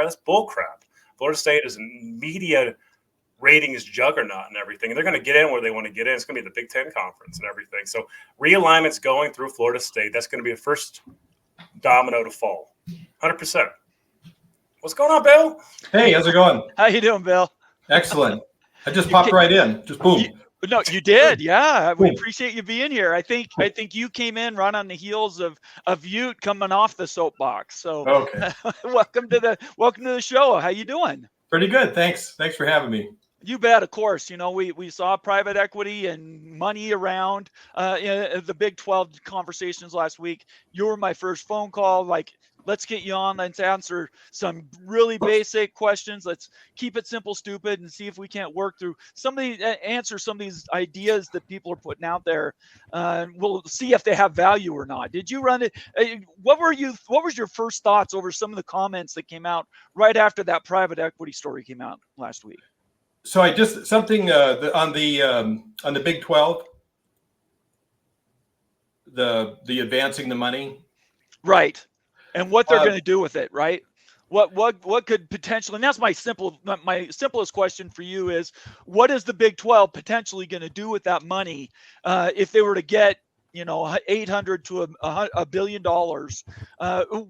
That's bullcrap. Florida State is a media ratings juggernaut and everything. And they're going to get in where they want to get in. It's going to be the Big Ten Conference and everything. So realignment's going through Florida State. That's going to be the first domino to fall. 100%. What's going on, Bill? Hey, how's it going? How you doing, Bill? Excellent. I just popped right in. Just boom. No, you did. Yeah, we appreciate you being here. I think you came in right on the heels of Ute coming off the soapbox. So okay. welcome to the show. How you doing? Pretty good. Thanks for having me. You bet, of course. You know, we saw private equity and money around the Big 12 conversations last week. You were my first phone call. Like, let's get you on and answer some really basic questions. Let's keep it simple, stupid, and see if we can't work through answer some of these ideas that people are putting out there. We'll see if they have value or not. Did you run it? What was your first thoughts over some of the comments that came out right after that private equity story came out last week? So I just something on the Big 12, the advancing the money, right, and what they're going to do with it, right? What could potentially, and that's my simplest question for you is, what is the Big 12 potentially going to do with that money if they were to get, $800 to $1 billion?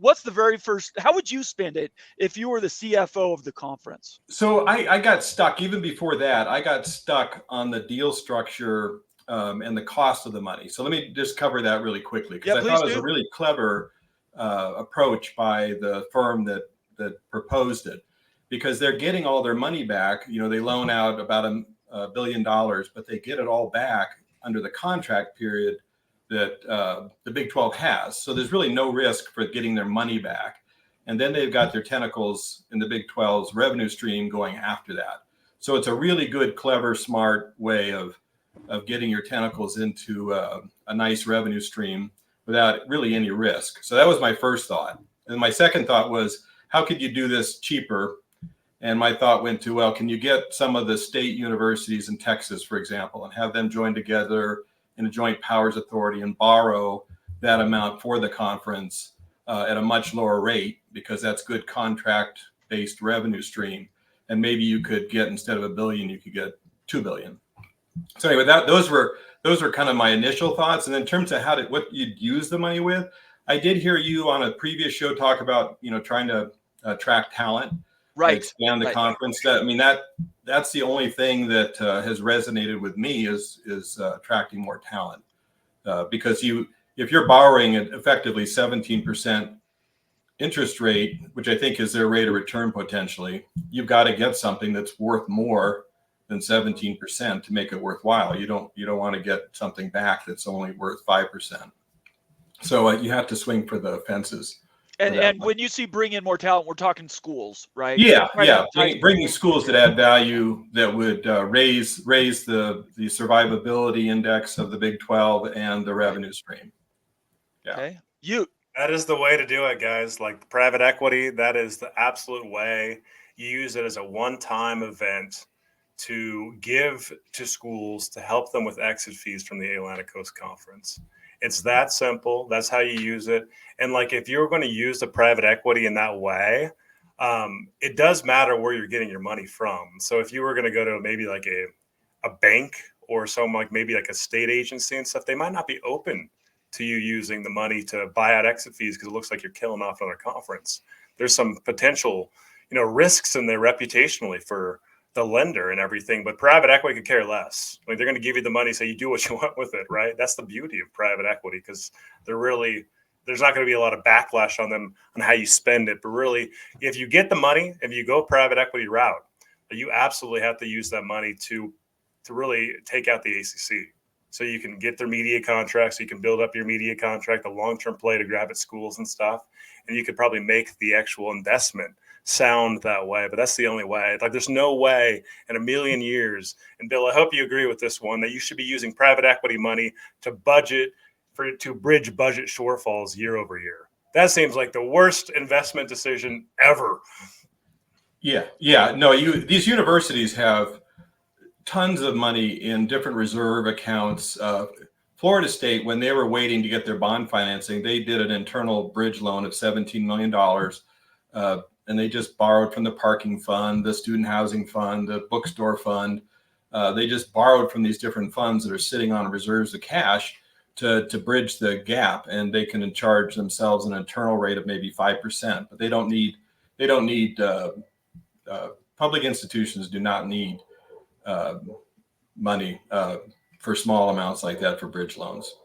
What's the very first? How would you spend it if you were the CFO of the conference? So I got stuck even before that. I got stuck on the deal structure and the cost of the money. So let me just cover that really quickly, because I thought it was a really clever approach by the firm that proposed it, because they're getting all their money back. They loan out about $1 billion, but they get it all back under the contract period that the Big 12 has. So there's really no risk for getting their money back. And then they've got their tentacles in the Big 12's revenue stream going after that. So it's a really good, clever, smart way of getting your tentacles into a nice revenue stream without really any risk. So that was my first thought. And my second thought was, how could you do this cheaper? And my thought went to, well, can you get some of the state universities in Texas, for example, and have them join together in a joint powers authority and borrow that amount for the conference at a much lower rate, because that's good contract-based revenue stream. And maybe you could get, instead of $1 billion, you could get $2 billion. So anyway, those were kind of my initial thoughts. And in terms of what you'd use the money with, I did hear you on a previous show talk about, trying to attract talent, right? Expand the conference. That's the only thing that has resonated with me is attracting more talent, because if you're borrowing at effectively 17% interest rate, which I think is their rate of return potentially, you've got to get something that's worth more than 17% to make it worthwhile. You don't want to get something back that's only worth 5%. So you have to swing for the fences. And when you see bring in more talent, we're talking schools, right? Yeah. Bringing schools that add value, that would raise the survivability index of the Big 12 and the revenue stream. Yeah. Okay. That is the way to do it, guys. Like private equity, that is the absolute way. You use it as a one-time event to give to schools to help them with exit fees from the Atlantic Coast Conference. It's that simple. That's how you use it. And like, if you're going to use the private equity in that way, it does matter where you're getting your money from. So if you were going to go to maybe like a bank or some maybe like a state agency and stuff, they might not be open to you using the money to buy out exit fees, because it looks like you're killing off another conference. There's some potential, risks in there reputationally for the lender and everything, but private equity could care less. Like, they're going to give you the money, so you do what you want with it, right? That's the beauty of private equity, because there's not going to be a lot of backlash on them on how you spend it. But really, if you get the money, if you go private equity route, you absolutely have to use that money to really take out the ACC, so you can get their media contracts, so you can build up your media contract, a long-term play to grab at schools and stuff, and you could probably make the actual investment sound that way. But that's the only way. Like, there's no way in a million years, and Bill, I hope you agree with this one, that you should be using private equity money to bridge budget shortfalls year over year. That seems like the worst investment decision ever. Yeah. No, these universities have tons of money in different reserve accounts. Florida State, when they were waiting to get their bond financing, they did an internal bridge loan of $17 million. and they just borrowed from the parking fund, the student housing fund, the bookstore fund. They just borrowed from these different funds that are sitting on reserves of cash to bridge the gap, and they can charge themselves an internal rate of maybe 5%. But they don't need public institutions do not need money for small amounts like that for bridge loans.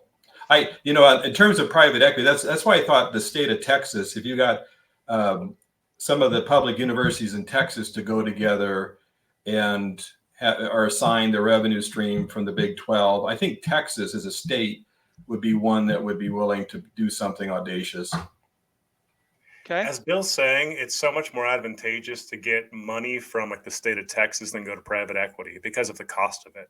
In terms of private equity, that's why I thought the state of Texas, if you got some of the public universities in Texas to go together and are assigned the revenue stream from the Big 12, I think Texas as a state would be one that would be willing to do something audacious. Okay. As Bill's saying, it's so much more advantageous to get money from like the state of Texas than go to private equity because of the cost of it.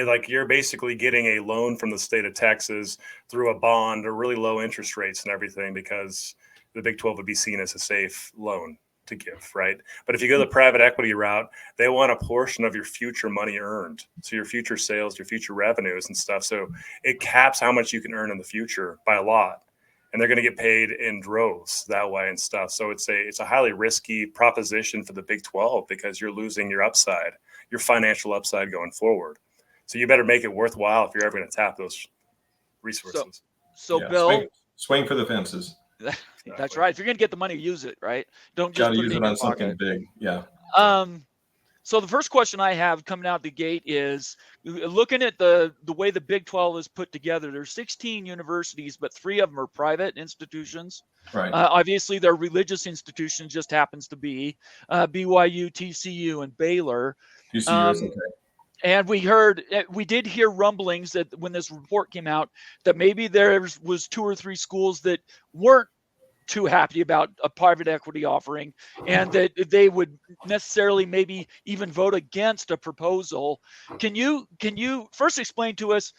Like you're basically getting a loan from the state of Texas through a bond or really low interest rates and everything because the Big 12 would be seen as a safe loan to give, right? But if you go the private equity route, they want a portion of your future money earned. So your future sales, your future revenues and stuff. So it caps how much you can earn in the future by a lot. And they're going to get paid in droves that way and stuff. So it's a highly risky proposition for the Big 12 because you're losing your upside, your financial upside going forward. So you better make it worthwhile if you're ever going to tap those resources. So yeah, Bill, swing for the fences. That's right. If you're going to get the money, use it, right? Don't just use it on something big. Yeah. So the first question I have coming out the gate is looking at the way the Big 12 is put together. There's 16 universities, but 3 of them are private institutions. Right. Obviously, they're religious institutions. Just happens to be BYU, TCU, and Baylor. TCU is okay. And we did hear rumblings that when this report came out, that maybe there was 2 or 3 schools that weren't too happy about a private equity offering, and that they would necessarily maybe even vote against a proposal. Can you first explain to us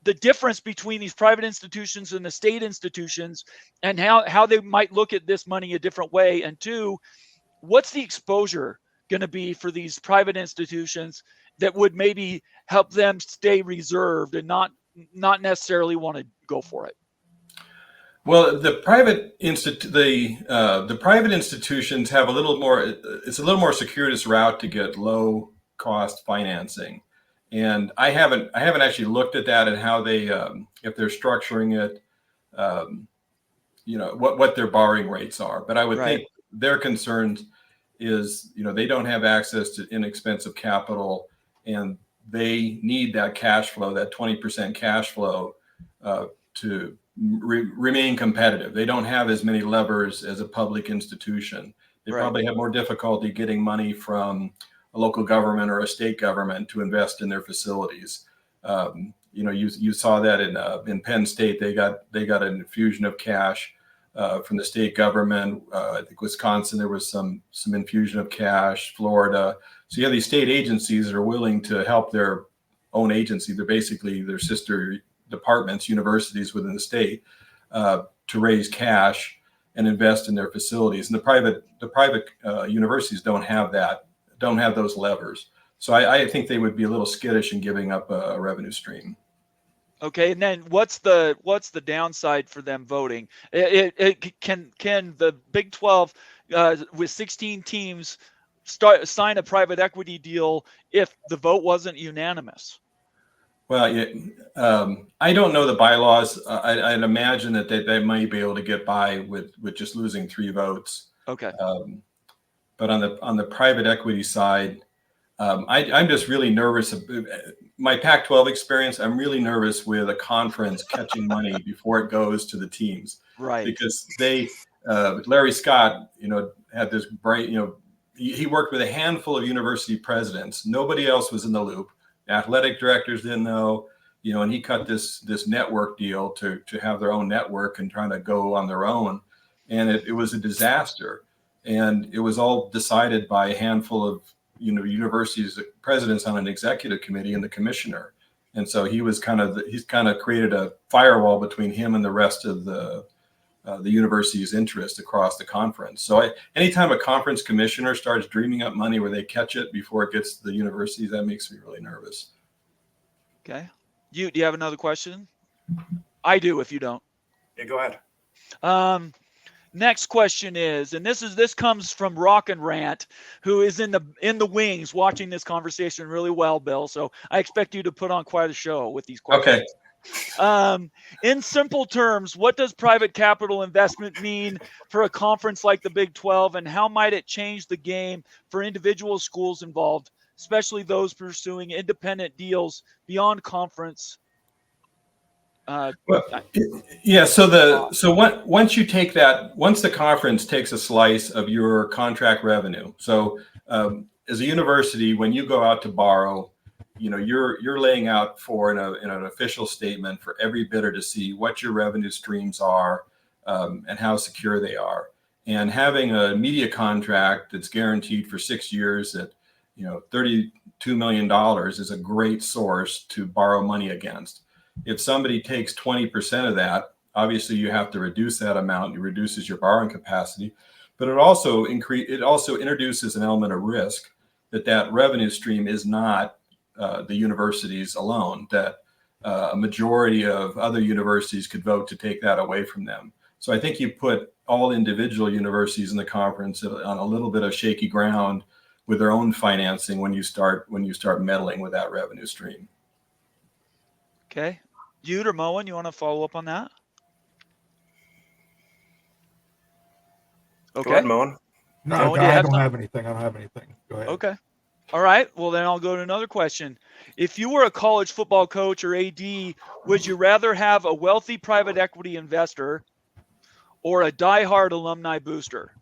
the difference between these private institutions and the state institutions, and how they might look at this money a different way? And 2, what's the exposure going to be for these private institutions that would maybe help them stay reserved and not necessarily want to go for it? Well, the private institutions have a little more. It's a little more circuitous route to get low cost financing, and I haven't actually looked at that and how they if they're structuring it, what their borrowing rates are. But I would think their concerns is they don't have access to inexpensive capital, and they need that cash flow, that 20% cash flow, to remain competitive. They don't have as many levers as a public institution. They probably have more difficulty getting money from a local government or a state government to invest in their facilities. You saw that in Penn State. They got an infusion of cash from the state government. I think Wisconsin, there was some infusion of cash. Florida. So you have these state agencies that are willing to help their own agency. They're basically their sister departments, universities within the state, to raise cash and invest in their facilities. And the private universities don't have those levers. So I think they would be a little skittish in giving up a revenue stream. Okay, and then what's the downside for them voting? Can the Big 12 with 16 teams sign a private equity deal if the vote wasn't unanimous? Well, I don't know the bylaws. I'd imagine that they might be able to get by with just losing 3 votes. Okay. But on the private equity side, I'm just really nervous. My Pac-12 experience, I'm really nervous with a conference catching money before it goes to the teams. Right. Because Larry Scott, had this bright, he worked with a handful of university presidents. Nobody else was in the loop. Athletic directors didn't know, and he cut this network deal to have their own network and trying to go on their own. And it was a disaster. And it was all decided by a handful of, universities presidents on an executive committee and the commissioner. And so he's kind of created a firewall between him and the rest of the university's interest across the conference. So anytime a conference commissioner starts dreaming up money where they catch it before it gets to the universities, that makes me really nervous. Okay. Do you have another question? I do, if you don't. Yeah, go ahead. Next question is, and this comes from Rock and Rant, who is in the wings watching this conversation really well, Bill. So I expect you to put on quite a show with these questions. Okay. In simple terms, what does private capital investment mean for a conference like the Big 12, and how might it change the game for individual schools involved, especially those pursuing independent deals beyond conference? Well, yeah. Once you take that, once the conference takes a slice of your contract revenue, so as a university, when you go out to borrow, you're laying out for in an official statement for every bidder to see what your revenue streams are, and how secure they are. And having a media contract that's guaranteed for 6 years at $32 million is a great source to borrow money against. If somebody takes 20% of that, obviously you have to reduce that amount. It reduces your borrowing capacity, but it also introduces an element of risk that revenue stream is not the universities alone, that a majority of other universities could vote to take that away from them. So I think you put all individual universities in the conference on a little bit of shaky ground with their own financing when you start meddling with that revenue stream. Okay. Jude or Moen, you want to follow up on that? Okay. Go ahead, Moen. No, Moen, I don't have anything. Go ahead. Okay. All right. Well, then I'll go to another question. If you were a college football coach or AD, would you rather have a wealthy private equity investor or a diehard alumni booster?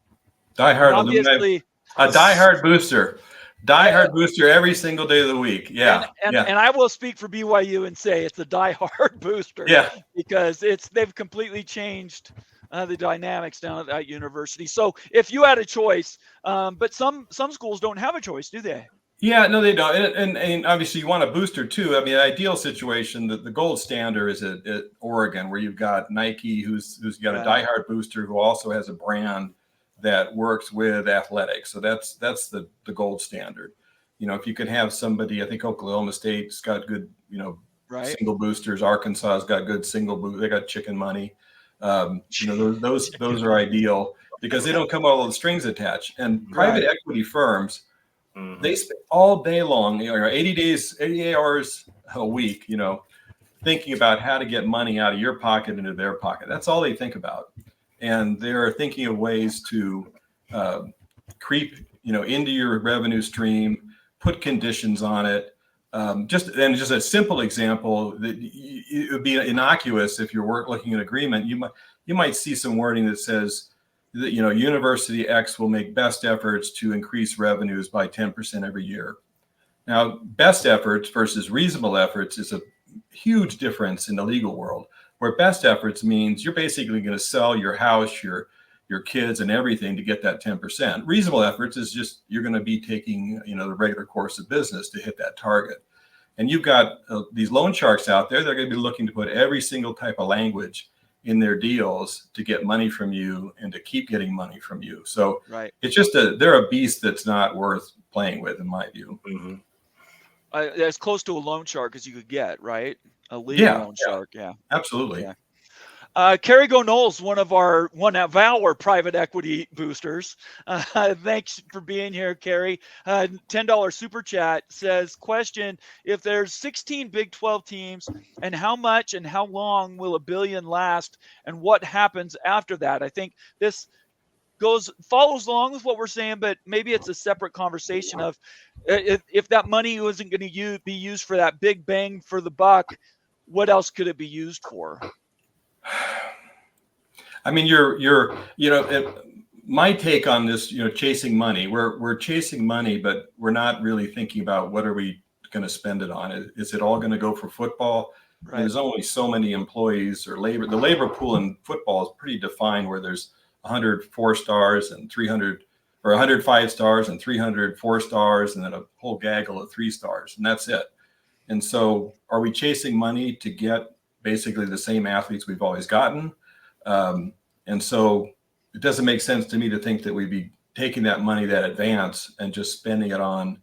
Diehard alumni. A diehard booster. Diehard booster every single day of the week. Yeah. And I will speak for BYU and say it's a diehard booster. Yeah. Because they've completely changed the dynamics down at that university. So if you had a choice, but some schools don't have a choice, do they? Yeah, no, they don't. And obviously you want a booster too. I mean, an ideal situation, the gold standard is at Oregon, where you've got Nike, who's got a diehard booster who also has a brand that works with athletics. So that's the gold standard. If you could have somebody, I think Oklahoma State's got good, single boosters. Arkansas has got good single boost. They got chicken money. Those are ideal because they don't come with all the strings attached. And private equity firms, they spend all day long, 80 hours a week, thinking about how to get money out of your pocket into their pocket. That's all they think about. And they're thinking of ways to creep, into your revenue stream, put conditions on it. Just a simple example that it would be innocuous if you're looking at agreement. You might see some wording that says that University X will make best efforts to increase revenues by 10% every year. Now, best efforts versus reasonable efforts is a huge difference in the legal world, where best efforts means you're basically going to sell your house, your kids, and everything to get that 10%. Reasonable efforts is just you're going to be taking the regular course of business to hit that target. And you've got these loan sharks out there. They're going to be looking to put every single type of language in their deals to get money from you and to keep getting money from you. So it's just they're a beast that's not worth playing with, in my view. Mm-hmm. As close to a loan shark as you could get, right? A legal loan shark. Yeah, absolutely. Yeah. Kerry Go-Knowles, one of our private equity boosters. Thanks for being here, Kerry. $10 super chat says, question, if there's 16 Big 12 teams, and how much and how long will $1 billion last, and what happens after that? I think this follows along with what we're saying, but maybe it's a separate conversation of if that money wasn't going to be used for that big bang for the buck, what else could it be used for? I mean, my take on this, chasing money, we're chasing money, but we're not really thinking about what are we going to spend it on. Is it all going to go for football? Right. There's only so many employees or labor. The labor pool in football is pretty defined, where there's 100 4-stars and 300 or 100 5-stars and 300 4-stars, and then a whole gaggle of 3-stars, and that's it. And so are we chasing money to get basically the same athletes we've always gotten? And so it doesn't make sense to me to think that we'd be taking that money, that advance, and just spending it on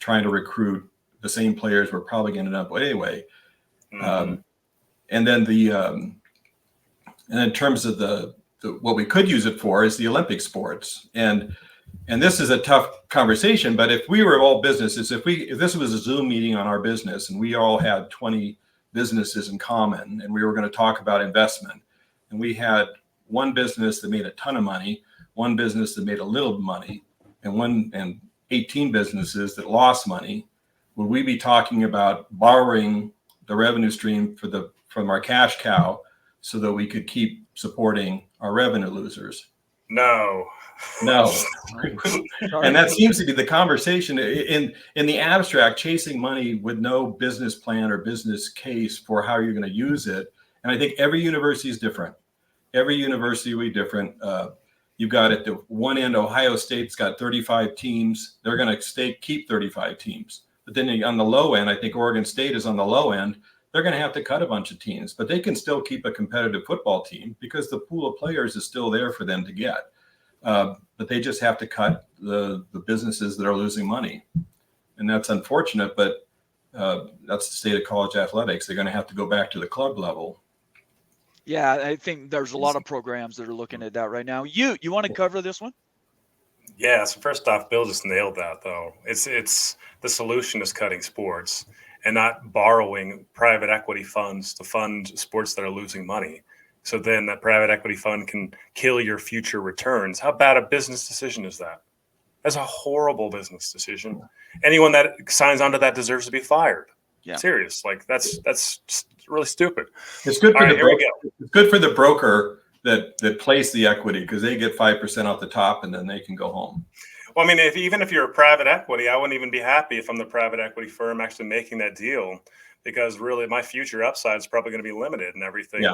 trying to recruit the same players we're probably going to end up with anyway. And then and in terms of the what we could use it for is the Olympic sports. And this is a tough conversation, but if we were all businesses, if this was a Zoom meeting on our business and we all had 20 businesses in common and we were going to talk about investment, and we had one business that made a ton of money, one business that made a little money, and 18 businesses that lost money, would we be talking about borrowing the revenue stream from our cash cow so that we could keep supporting our revenue losers? No. And that seems to be the conversation in the abstract, chasing money with no business plan or business case for how you're going to use it. And I think every university is different. Every university will be different. You've got at the one end, Ohio State's got 35 teams. They're going to keep 35 teams. But then on the low end, I think Oregon State is on the low end. They're going to have to cut a bunch of teams, but they can still keep a competitive football team because the pool of players is still there for them to get. But they just have to cut the businesses that are losing money. And that's unfortunate, but that's the state of college athletics. They're going to have to go back to the club level. Yeah, I think there's a lot of programs that are looking at that right now. You want to cover this one? Yeah, so first off, Bill just nailed that, though. It's the solution is cutting sports and not borrowing private equity funds to fund sports that are losing money. So then that private equity fund can kill your future returns. How bad a business decision is that? That's a horrible business decision. Anyone that signs onto that deserves to be fired. Yeah. Serious. Like that's just really stupid. It's good for It's good for the broker that placed the equity because they get 5% off the top and then they can go home. Well, I mean, even if you're a private equity, I wouldn't even be happy if I'm the private equity firm actually making that deal, because really my future upside is probably going to be limited and everything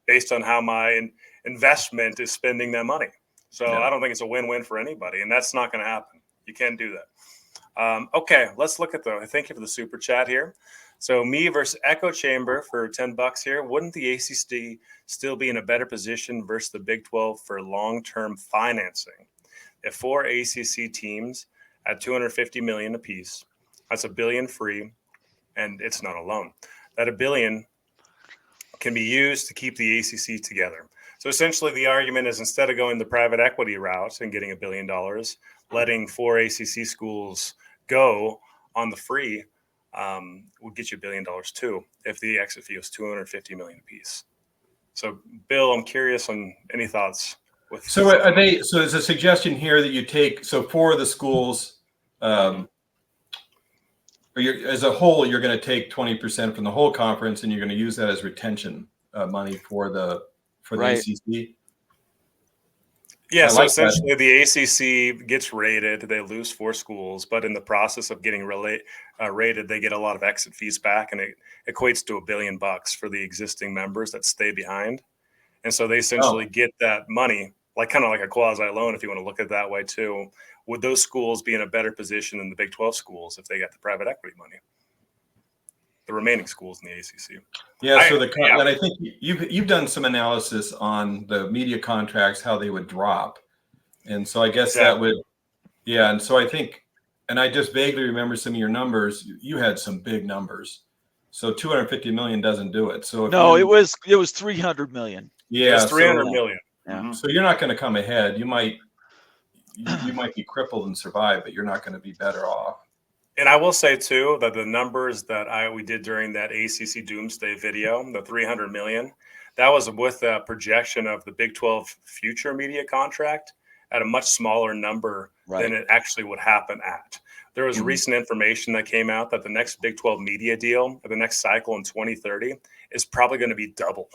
based on how my investment is spending that money. So I don't think it's a win-win for anybody, and that's not going to happen. You can't do that. Okay, let's look at thank you for the super chat here. So me versus Echo Chamber for $10 here. Wouldn't the ACC still be in a better position versus the Big 12 for long-term financing? If 4 ACC teams at $250 million apiece, that's $1 billion free, and it's not a loan. That $1 billion can be used to keep the ACC together. So essentially, the argument is instead of going the private equity route and getting $1 billion, letting 4 ACC schools go on the free would get you $1 billion too if the exit fee was $250 million apiece. So, Bill, I'm curious on any thoughts. So there's a suggestion here that you take, so for the schools, as a whole, you're going to take 20% from the whole conference and you're going to use that as retention money for the ACC. Yeah, so essentially the ACC gets rated, they lose 4 schools, but in the process of getting rated, they get a lot of exit fees back, and it equates to $1 billion for the existing members that stay behind. And so they essentially get that money, like kind of like a quasi loan, if you want to look at it that way too. Would those schools be in a better position than the Big 12 schools if they got the private equity money? The remaining schools in the ACC. Yeah, and I think you've done some analysis on the media contracts, how they would drop, and so I guess that would, and so I think, and I just vaguely remember some of your numbers. You had some big numbers, so $250 million doesn't do it. So it was $300 million. Yeah, it was $300 million. Yeah. So you're not going to come ahead. You might be crippled and survive, but you're not going to be better off. And I will say too that the numbers that we did during that ACC Doomsday video, the $300 million, that was with a projection of the Big 12 future media contract at a much smaller number than it actually would happen at. There was recent information that came out that the next Big 12 media deal, or the next cycle in 2030, is probably going to be double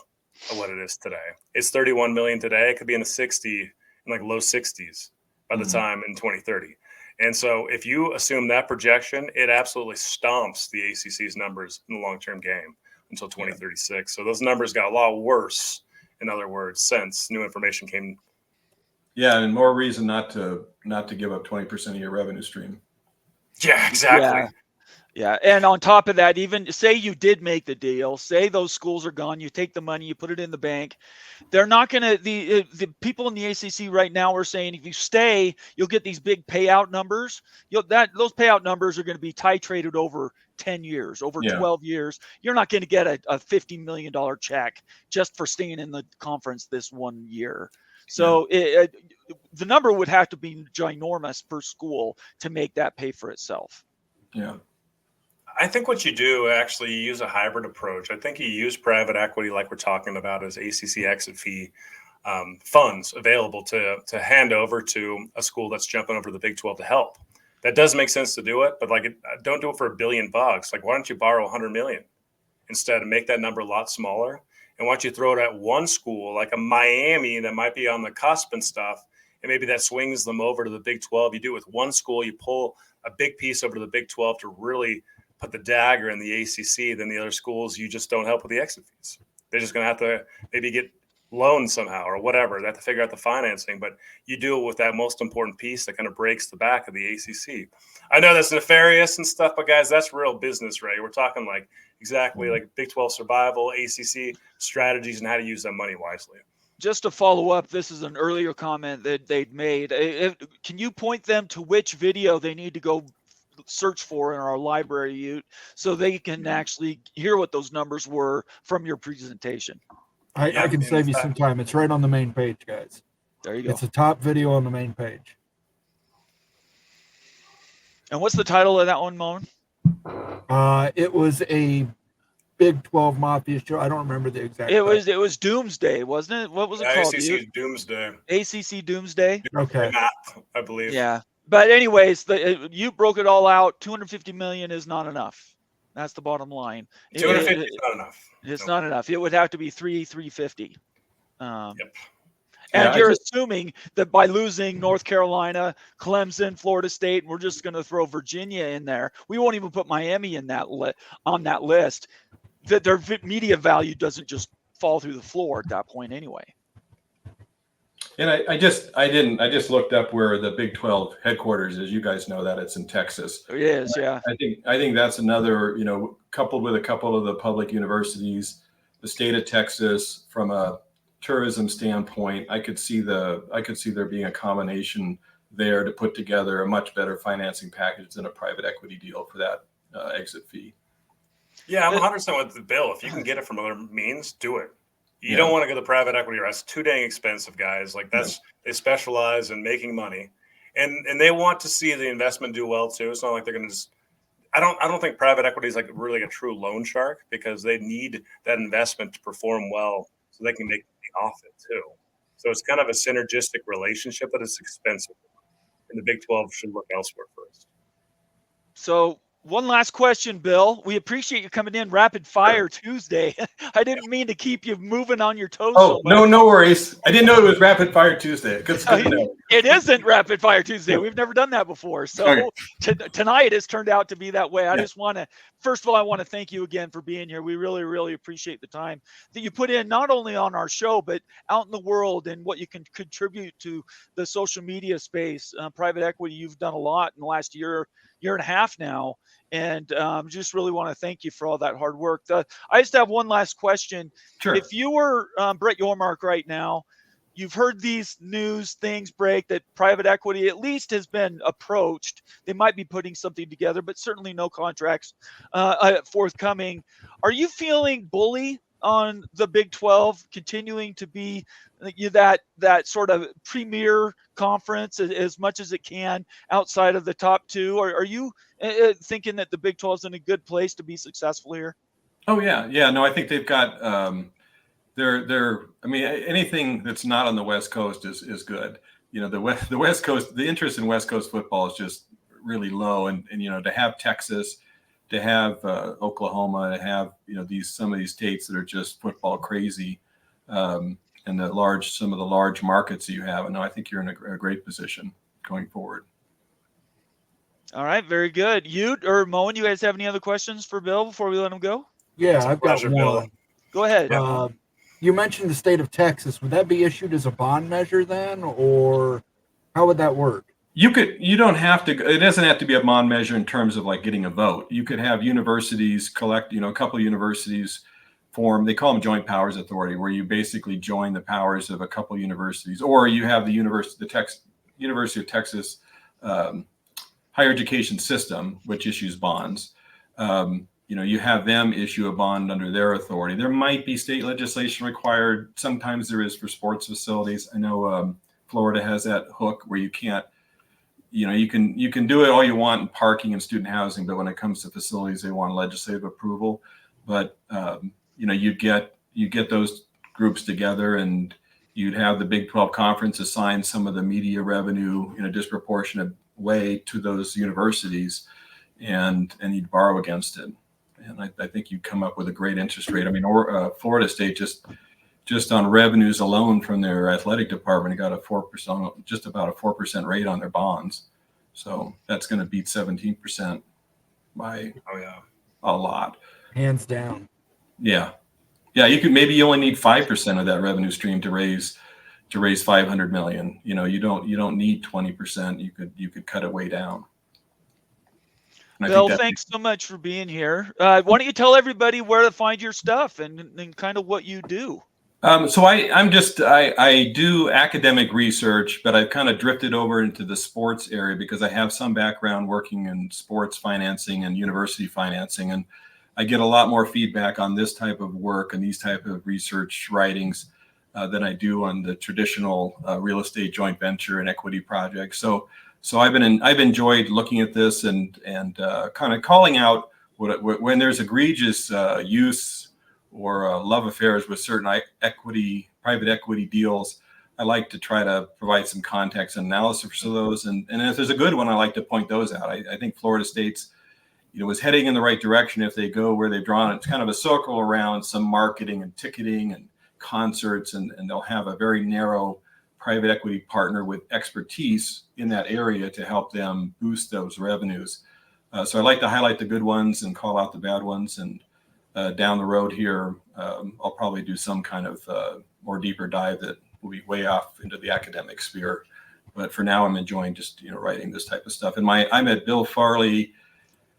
of what it is today. It's 31 million today. It could be in the low 60s by the time in 2030. And so if you assume that projection, it absolutely stomps the ACC's numbers in the long-term game until 2036. So those numbers got a lot worse, in other words, since new information came. Yeah, and more reason not to give up 20% of your revenue stream. Yeah, exactly. Yeah. And on top of that, even say you did make the deal, say those schools are gone, you take the money, you put it in the bank. They're not going to, the people in the ACC right now are saying, if you stay, you'll get these big payout numbers. Those payout numbers are going to be titrated over 10 years, over 12 years. You're not going to get a $50 million check just for staying in the conference this one year. So the number would have to be ginormous per school to make that pay for itself. Yeah. I think what you do actually, you use a hybrid approach. I think you use private equity, like we're talking about, as ACC exit fee funds available to hand over to a school that's jumping over the Big 12 to help. That does make sense to do it, but don't do it for $1 billion. Like, why don't you borrow 100 million instead and make that number a lot smaller? And why don't you throw it at one school like a Miami that might be on the cusp and stuff, and maybe that swings them over to the Big 12. You do it with one school, you pull a big piece over to the Big 12 to really put the dagger in the ACC. Then the other schools, you just don't help with the exit fees. They're just going to have to maybe get loans somehow or whatever. They have to figure out the financing, but you do it with that most important piece that kind of breaks the back of the ACC. I know that's nefarious and stuff, but guys, that's real business, right? We're talking like exactly like Big 12 survival, ACC strategies, and how to use that money wisely. Just to follow up, this is an earlier comment that they'd made. Can you point them to which video they need to go search for in our library, so they can actually hear what those numbers were from your presentation? I can save you some time. It's right on the main page, guys. There you go. It's a top video on the main page. And what's the title of that one, Moen? It was a Big 12 Mafia show. I don't remember the exact. It was Doomsday, wasn't it? What was it called? ACC Doomsday. ACC Doomsday. Okay. I believe. Yeah. But anyways, you broke it all out. 250 million is not enough. That's the bottom line. 250 is not enough. It's not enough. It would have to be 350. Yep. And you're assuming that by losing North Carolina, Clemson, Florida State, we're just going to throw Virginia in there. We won't even put Miami in that on that list. That their media value doesn't just fall through the floor at that point anyway. And I just looked up where the Big 12 headquarters is. You guys know that it's in Texas. It is, yeah. I think that's another, coupled with a couple of the public universities, the state of Texas, from a tourism standpoint, I could see there being a combination there to put together a much better financing package than a private equity deal for that exit fee. Yeah, I'm 100% with the bill. If you can get it from other means, do it. You don't want to go the private equity route. It's too dang expensive, guys. Like they specialize in making money, and they want to see the investment do well too. It's not like they're going to just. I don't think private equity is like really a true loan shark, because they need that investment to perform well so they can make money off it too. So it's kind of a synergistic relationship, but it's expensive, and the Big 12 should look elsewhere first. So one last question, Bill. We appreciate you coming in rapid fire Tuesday. I didn't mean to keep you moving on your toes. Oh, so much. No worries. I didn't know it was rapid fire Tuesday. Good to know. It isn't rapid fire Tuesday. We've never done that before. So tonight has turned out to be that way. I just want to, first of all, I want to thank you again for being here. We really, really appreciate the time that you put in, not only on our show, but out in the world, and what you can contribute to the social media space. Private equity, you've done a lot in the last year and a half now. And just really want to thank you for all that hard work. I just have one last question. Sure. If you were Brett Yormark right now, you've heard these news things break that private equity at least has been approached. They might be putting something together, but certainly no contracts forthcoming. Are you feeling bully on the Big 12 continuing to be that sort of premier conference as much as it can outside of the top two? Are you thinking that the Big 12 is in a good place to be successful here? Oh yeah. No, I think they've got anything that's not on the West Coast is good. The West Coast, the interest in West Coast football is just really low, and to have Texas, to have Oklahoma, to have some of these states that are just football crazy, and some of the large markets that you have. And I think you're in a great position going forward. All right, very good. You or Moen, you guys have any other questions for Bill before we let him go? Yeah, I've got one. Bill. Go ahead. You mentioned the state of Texas. Would that be issued as a bond measure then, or how would that work? You don't have to. It doesn't have to be a bond measure in terms of like getting a vote. You could have universities collect. A couple of universities form. They call them joint powers authority, where you basically join the powers of a couple of universities, or you have the University of Texas higher education system, which issues bonds. you have them issue a bond under their authority. There might be state legislation required. Sometimes there is for sports facilities. I know Florida has that hook where you can't, you can do it all you want in parking and student housing, but when it comes to facilities, they want legislative approval. But you get those groups together, and you'd have the Big 12 conference assign some of the media revenue in a disproportionate way to those universities, and you'd borrow against it. And I think you'd come up with a great interest rate. I mean, Florida State just on revenues alone from their athletic department got a 4%, just about a 4% rate on their bonds. So that's going to beat 17% by a lot. Hands down. Yeah. You only need 5% of that revenue stream to raise 500 million. You don't need 20%. You could cut it way down. Bill, thanks so much for being here. Why don't you tell everybody where to find your stuff and kind of what you do? So I do academic research, but I've kind of drifted over into the sports area because I have some background working in sports financing and university financing, and I get a lot more feedback on this type of work and these type of research writings than I do on the traditional real estate joint venture and equity projects. So I've enjoyed looking at this and kind of calling out when there's egregious use or love affairs with certain private equity deals. I like to try to provide some context and analysis for those, and if there's a good one, I like to point those out. I think Florida State's is heading in the right direction if they go where they've drawn. It's kind of a circle around some marketing and ticketing and concerts, and they'll have a very narrow private equity partner with expertise in that area to help them boost those revenues. So I like to highlight the good ones and call out the bad ones. And down the road here, I'll probably do some kind of more deeper dive that will be way off into the academic sphere. But for now, I'm enjoying just writing this type of stuff. And I'm at Bill Farley.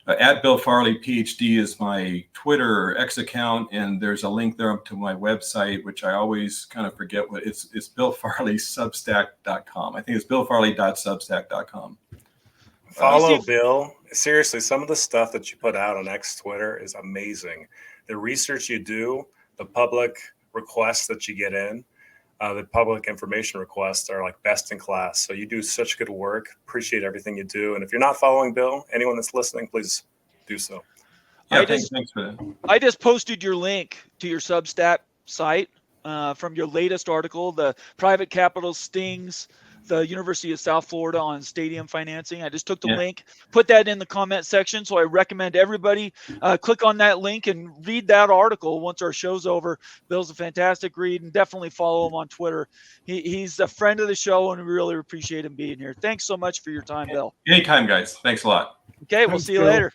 At Bill Farley PhD is my Twitter or X account, and there's a link there to my website, which I always kind of forget what it's billfarleysubstack.com. I think it's billfarley.substack.com. Follow Bill. Seriously, some of the stuff that you put out on X Twitter is amazing. The research you do, the public requests that you get in, the public information requests are like best in class. So you do such good work. Appreciate everything you do. And if you're not following Bill, anyone that's listening, please do so. Yeah, thanks for that. I just posted your link to your Substack site from your latest article, the private capital stings the University of South Florida on stadium financing. I just took the link, put that in the comment section. So I recommend everybody click on that link and read that article once our show's over. Bill's a fantastic read, and definitely follow him on Twitter. He's a friend of the show, and we really appreciate him being here. Thanks so much for your time, Bill. Anytime, guys. Thanks a lot. Okay, we'll see you later.